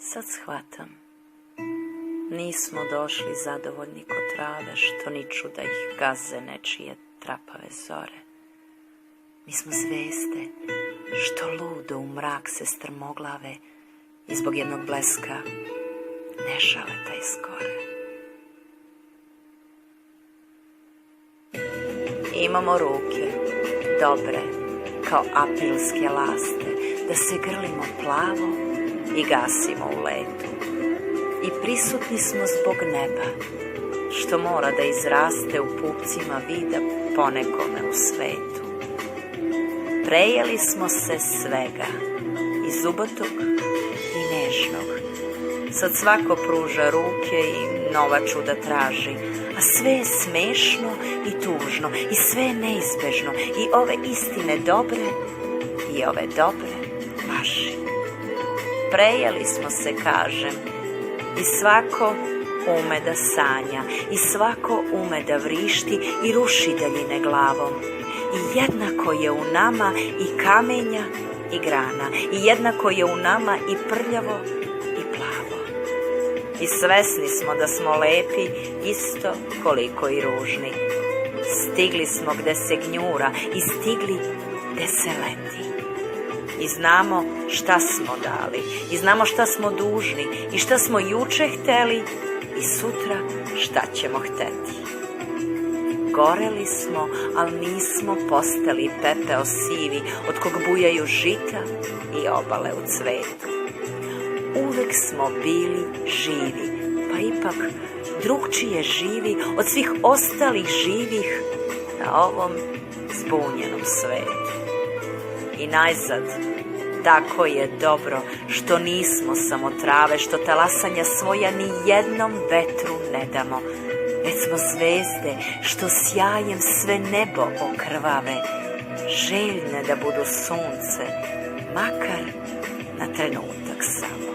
Sad shvatam, nismo došli zadovoljni ko trave što niču da ih gaze nečije trapave zore. Mi smo zvezde što ludo u mrak se strmoglave i zbog jednog bleska ne žale da iskore. Imamo ruke dobre kao aprilske laste, da se grlimo plavo i gasimo u letu. I prisutni smo zbog neba, što mora da izraste u pupcima vida ponekome u svetu. Prejeli smo se svega, i zubotog i nežnog. Sad svako pruža ruke i nova čuda traži, a sve je smešno i tužno, i sve je neizbežno, i ove istine dobre, i ove dobre laži. Prejeli smo se, kažem, i svako ume da sanja, i svako ume da vrišti i ruši daljine glavom. I jednako je u nama i kamenja i grana, i jednako je u nama i prljavo i plavo. I svesni smo da smo lepi isto koliko i ružni. Stigli smo gde se gnjura i stigli gde se leti. I znamo šta smo dali, i znamo šta smo dužni, i šta smo juče hteli, i sutra šta ćemo hteti. Goreli smo, ali nismo postali pepeo sivi, od kog bujaju žita i obale u cvetu. Uvek smo bili živi, pa ipak drugčije živi od svih ostalih živih na ovom zbunjenom svetu. I najzad, tako je dobro što nismo samo trave, što talasanja svoja ni jednom vetru ne damo, već smo zvezde što sjajem sve nebo okrvave, željne da budu sunce, makar na trenutak samo.